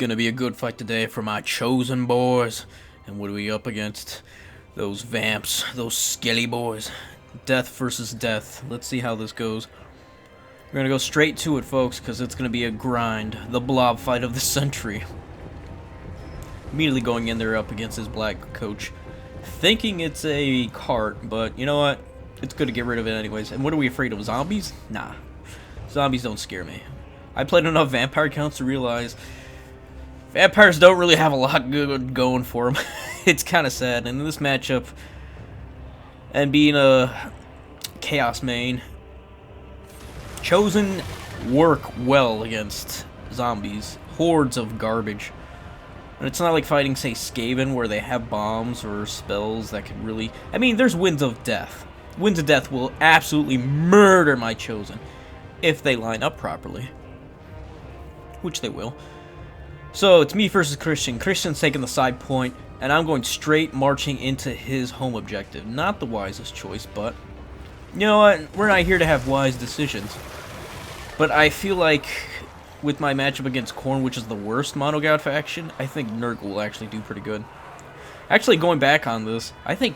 gonna be a good fight today for my chosen boys. And what are we up against? Those vamps, those skelly boys. Death versus death. Let's see how this goes. We're gonna go straight to it, folks, because it's gonna be a grind. The blob fight of the century. Immediately going in there up against his black coach. Thinking it's a cart, but you know what? It's good to get rid of it anyways. And what are we afraid of? Zombies? Nah. Zombies don't scare me. I played enough vampire counts to realize vampires don't really have a lot good going for them. It's kind of sad. And in this matchup, and being a chaos main, chosen work well against zombies. Hordes of garbage. And it's not like fighting, say, Skaven, where they have bombs or spells that could really... I mean, there's Winds of Death. Winds of Death will absolutely murder my chosen if they line up properly. Which they will. So, it's me versus Cristian. Cristian's taking the side point, and I'm going straight marching into his home objective. Not the wisest choice, but... you know what? We're not here to have wise decisions. But I feel like... with my matchup against Khorne, which is the worst monogod faction, I think Nurgle will actually do pretty good. Actually, going back on this, I think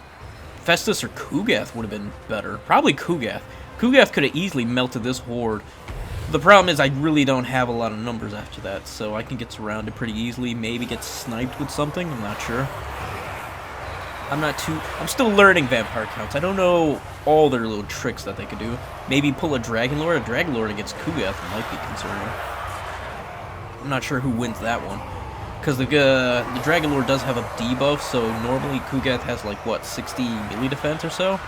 Festus or Kugath would have been better. Probably Kugath. Kugath could have easily melted this horde. The problem is I really don't have a lot of numbers after that, so I can get surrounded pretty easily, maybe get sniped with something, I'm not sure. I'm still learning vampire counts. I don't know all their little tricks that they could do. Maybe pull a Dragon Lord. A Dragon Lord against Kugath might be concerning. I'm not sure who wins that one. Because the Dragon Lord does have a debuff, so normally Kugath has like, what, 60 melee defense or so?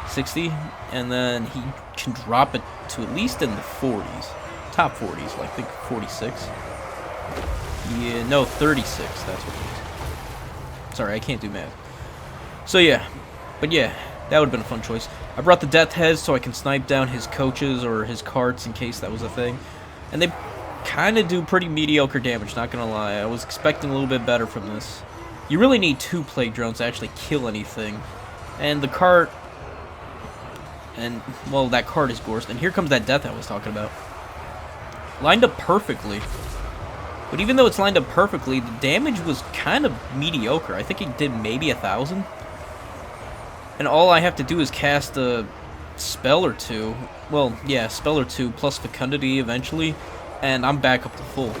60? And then he can drop it to at least in the 40s. Top 40s, like I think 46. Yeah, no, 36, that's what it is. Sorry, I can't do math. So yeah, but yeah, that would have been a fun choice. I brought the Death Heads so I can snipe down his coaches or his carts in case that was a thing. And they kind of do pretty mediocre damage, not gonna lie. I was expecting a little bit better from this. You really need 2 plague drones to actually kill anything. And the cart... and, well, that cart is Gorst. And here comes that death I was talking about. Lined up perfectly. But even though it's lined up perfectly, the damage was kind of mediocre. I think it did maybe 1,000. And all I have to do is cast a spell or 2. Well, yeah, spell or 2 plus Fecundity eventually. And I'm back up to full.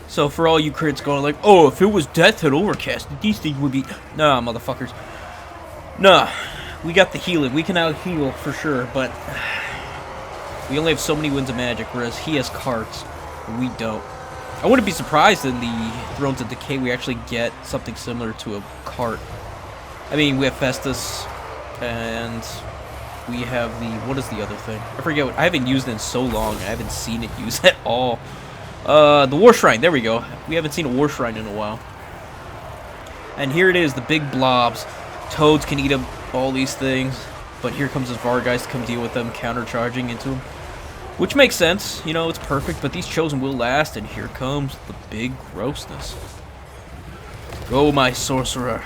So for all you crits going like, oh, if it was Death Head Overcast, these things would be... nah, motherfuckers. Nah, we got the healing. We can out-heal for sure, but... we only have so many Winds of Magic, whereas he has carts, and we don't. I wouldn't be surprised in the Thrones of Decay we actually get something similar to a cart. I mean, we have Festus, and... we have the... what is the other thing? I forget what... I haven't used it in so long. I haven't seen it used at all. The War Shrine. There we go. We haven't seen a War Shrine in a while. And here it is. The big blobs. Toads can eat up all these things. But here comes his Vargeist to come deal with them, countercharging into them. Which makes sense. You know, it's perfect. But these Chosen will last. And here comes the big grossness. Go, my sorcerer.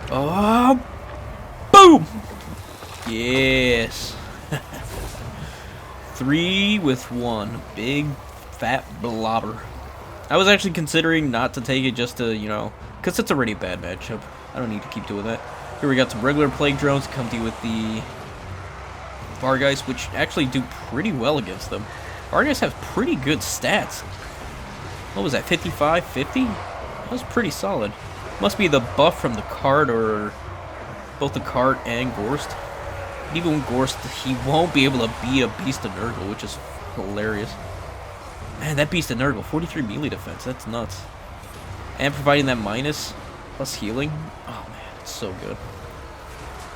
Oh, boom! Yes. 3 with 1. Big, fat blobber. I was actually considering not to take it just to, you know, because it's already a bad matchup. I don't need to keep doing that. Here we got some regular Plague Drones to come deal with the Vargeist, which actually do pretty well against them. Vargeist have pretty good stats. What was that, 55, 50? That was pretty solid. Must be the buff from the cart or both the cart and Gorst. Even with Gorst, he won't be able to beat a Beast of Nurgle, which is hilarious. Man, that Beast of Nurgle, 43 melee defense, that's nuts. And providing that minus, plus healing. Oh man, it's so good.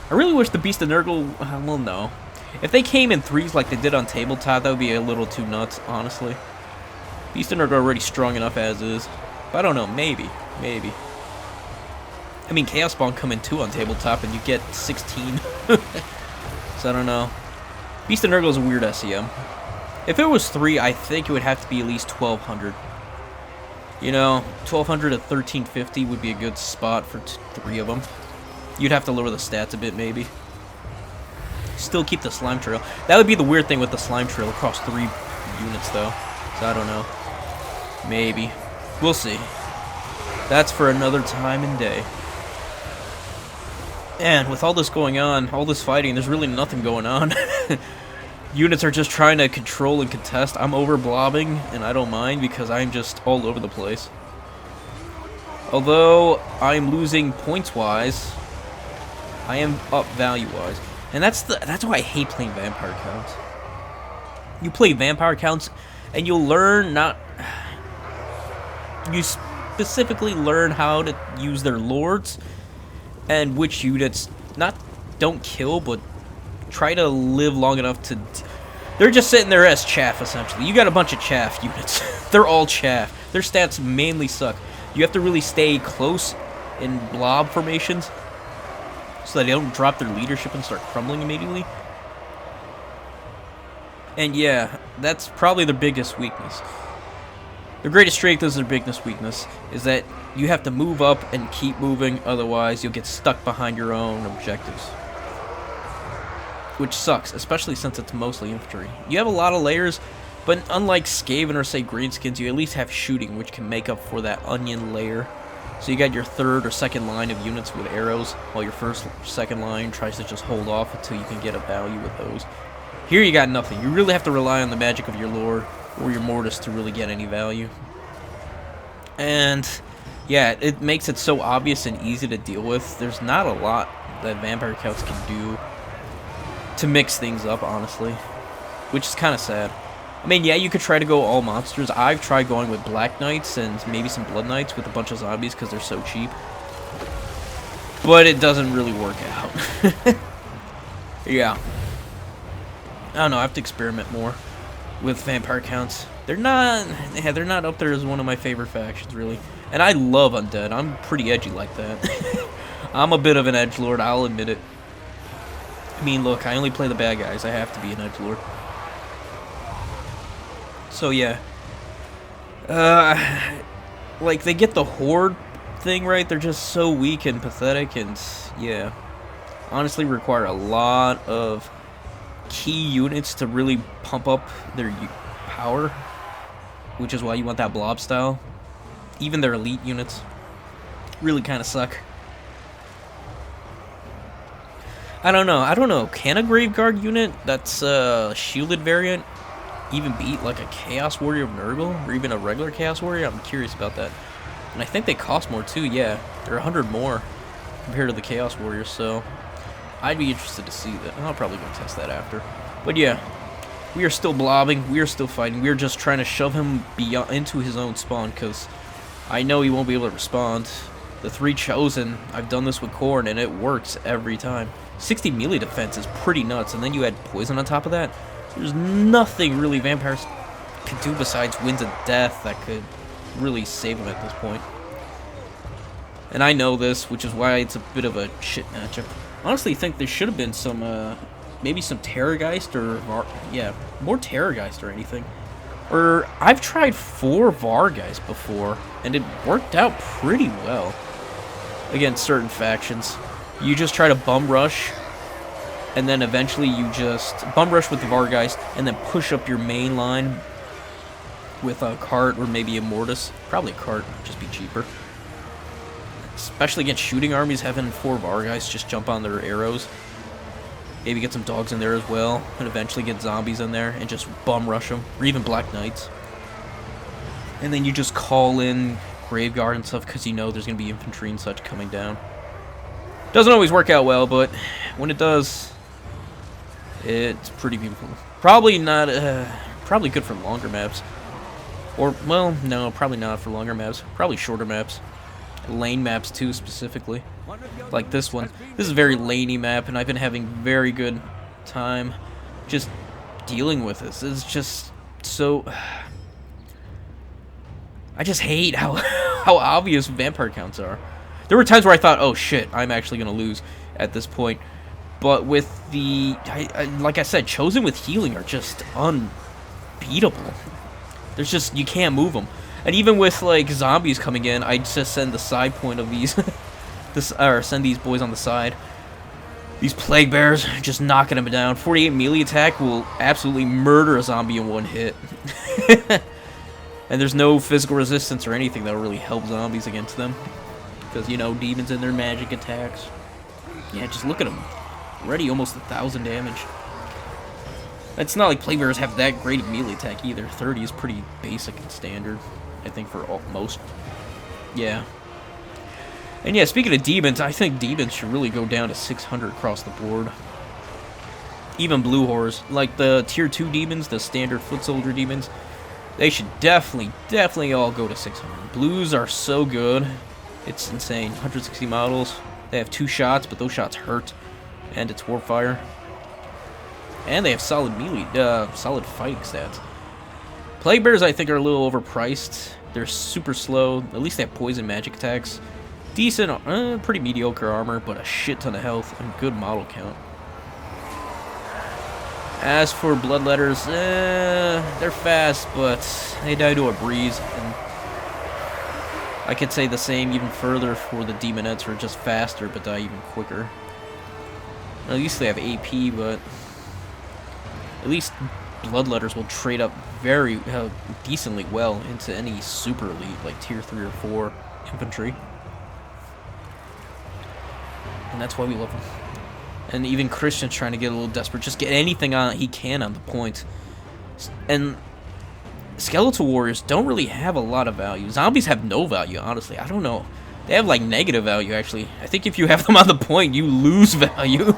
I really wish the Beast of Nurgle, well no. If they came in 3s like they did on Tabletop, that would be a little too nuts, honestly. Beast of Nurgle already strong enough as is. But I don't know, maybe. I mean, Chaos Spawn come in 2 on Tabletop and you get 16. So I don't know. Beast of Nurgle is a weird SEM. If it was 3, I think it would have to be at least 1,200. You know, 1,200 to 1,350 would be a good spot for 3 of them. You'd have to lower the stats a bit, maybe. Still keep the slime trail. That would be the weird thing with the slime trail across 3 units, though. So I don't know. Maybe. We'll see. That's for another time and day. And with all this going on, all this fighting, there's really nothing going on. Units are just trying to control and contest. I'm over blobbing, and I don't mind because I'm just all over the place. Although I'm losing points-wise, I am up value-wise. And that's why I hate playing vampire counts. You play vampire counts, and you'll learn not... You specifically learn how to use their lords, and which units don't kill, but try to live long enough to... They're just sitting there as chaff, essentially. You got a bunch of chaff units. They're all chaff. Their stats mainly suck. You have to really stay close in blob formations so that they don't drop their leadership and start crumbling immediately. And yeah, that's probably their biggest weakness. Their greatest strength is their biggest weakness, is that you have to move up and keep moving, otherwise you'll get stuck behind your own objectives. Which sucks, especially since it's mostly infantry. You have a lot of layers, but unlike Skaven or say Greenskins, you at least have shooting, which can make up for that onion layer. So you got your third or second line of units with arrows, while your first or second line tries to just hold off until you can get a value with those. Here you got nothing. You really have to rely on the magic of your lord or your mortis to really get any value. And yeah, it makes it so obvious and easy to deal with. There's not a lot that vampire counts can do to mix things up, honestly, which is kind of sad. I mean, yeah, you could try to go all monsters. I've tried going with Black Knights and maybe some Blood Knights with a bunch of zombies because they're so cheap. But it doesn't really work out. Yeah. I don't know, I have to experiment more with vampire counts. They're not up there as one of my favorite factions, really. And I love undead. I'm pretty edgy like that. I'm a bit of an edgelord, I'll admit it. I mean, look, I only play the bad guys. I have to be an edgelord. So yeah, like they get the horde thing right. They're just so weak and pathetic, and yeah, honestly require a lot of key units to really pump up their power, which is why you want that blob style. Even their elite units really kind of suck. I don't know. Can a Graveguard unit that's a shielded variant even beat like a Chaos Warrior of Nurgle, or even a regular Chaos Warrior? I'm curious about that. And I think they cost more too, yeah. They're 100 more compared to the Chaos Warriors, so I'd be interested to see that. I'll probably go test that after. But yeah, we are still blobbing, we are still fighting, we are just trying to shove him beyond into his own spawn, because I know he won't be able to respond. The 3 Chosen, I've done this with Khorne, and it works every time. 60 melee defense is pretty nuts, and then you add poison on top of that. There's nothing really vampires could do besides Winds of Death that could really save him at this point. And I know this, which is why it's a bit of a shit matchup. Honestly, I think there should have been some, maybe some Terrorgeist, or, yeah, more Terrorgeist or anything. Or, I've tried 4 Vargeist before, and it worked out pretty well against certain factions. You just try to bum rush, and then eventually you just bum rush with the Vargeist, and then push up your main line with a cart or maybe a mortis. Probably a cart, just be cheaper. Especially against shooting armies, having 4 Vargeist just jump on their arrows. Maybe get some dogs in there as well, and eventually get zombies in there and just bum rush them, or even Black Knights. And then you just call in Graveguard and stuff because you know there's going to be infantry and such coming down. Doesn't always work out well, but when it does, it's pretty beautiful. Probably not, probably good for longer maps. Or, well, no, probably not for longer maps. Probably shorter maps. Lane maps, too, specifically. Like this one. This is a very laney map, and I've been having very good time just dealing with this. It's just so... I just hate how obvious vampire counts are. There were times where I thought, oh shit, I'm actually going to lose at this point. But with the... like I said, Chosen with healing are just unbeatable. There's just... you can't move them. And even with, like, zombies coming in, I just send the side point of these... or send these boys on the side. These Plague Bears just knocking them down. 48 melee attack will absolutely murder a zombie in one hit. And there's no physical resistance or anything that'll really help zombies against them. Because, you know, demons and their magic attacks. Yeah, just look at them. Already almost 1,000 damage. It's not like Plague Bears have that great of melee attack either. 30 is pretty basic and standard, I think, for most. Yeah. And yeah, speaking of demons, I think demons should really go down to 600 across the board. Even blue horrors, like the tier 2 demons, the standard foot soldier demons, they should definitely all go to 600. Blues are so good. It's insane. 160 models. They have 2 shots, but those shots hurt. And it's warp fire. And they have solid melee, solid fighting stats. Plague Bears, I think, are a little overpriced. They're super slow. At least they have poison magic attacks. Decent, pretty mediocre armor, but a shit ton of health and good model count. As for Bloodletters, they're fast, but they die to a breeze. And I could say the same even further for the Demonettes, who are just faster, but die even quicker. At least they have AP, but at least Bloodletters will trade up very decently well into any super elite, like tier 3 or 4 infantry. And that's why we love him. And even Cristian's trying to get a little desperate. Just get anything on he can on the point. And Skeletal Warriors don't really have a lot of value. Zombies have no value, honestly. I don't know. They have, like, negative value, actually. I think if you have them on the point, you lose value.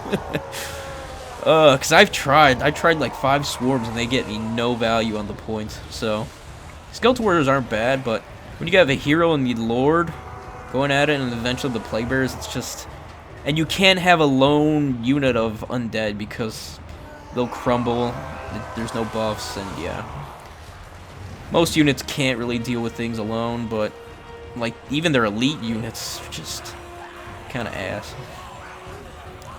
Because I've tried. I tried, like, 5 swarms, and they get me no value on the point. So, Skeletal Warriors aren't bad, but when you have a hero and the Lord going at it, and eventually the Plague Bears, it's just... And you can't have a lone unit of undead because they'll crumble, there's no buffs, and yeah. Most units can't really deal with things alone, but like even their elite units just kind of ass.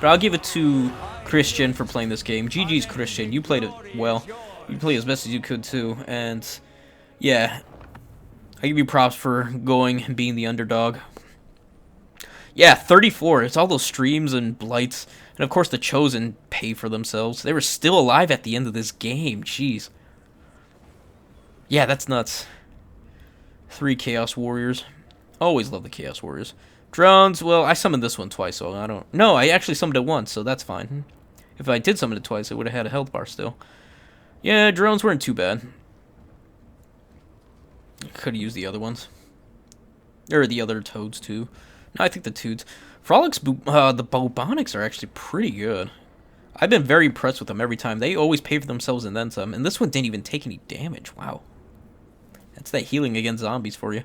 But I'll give it to Cristian for playing this game. GG's Cristian, you played it well. You played as best as you could too, and yeah. I give you props for going and being the underdog. Yeah, 34. It's all those streams and blights. And of course the Chosen pay for themselves. They were still alive at the end of this game. Jeez. Yeah, that's nuts. 3 Chaos Warriors. Always love the Chaos Warriors. Drones, well, I summoned this one twice, so I don't... No, I actually summoned it once, so that's fine. If I did summon it twice, it would have had a health bar still. Yeah, drones weren't too bad. Could have used the other ones. Or the other toads, too. No, I think the Toots. Frolics, the Bubonics are actually pretty good. I've been very impressed with them every time. They always pay for themselves and then some. And this one didn't even take any damage. Wow. That's that healing against zombies for you.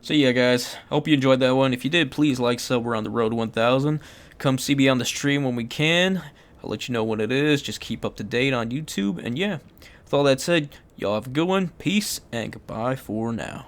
So yeah, guys. Hope you enjoyed that one. If you did, please like, sub. We're on the road to 1,000. Come see me on the stream when we can. I'll let you know when it is. Just keep up to date on YouTube. And yeah, with all that said, y'all have a good one. Peace and goodbye for now.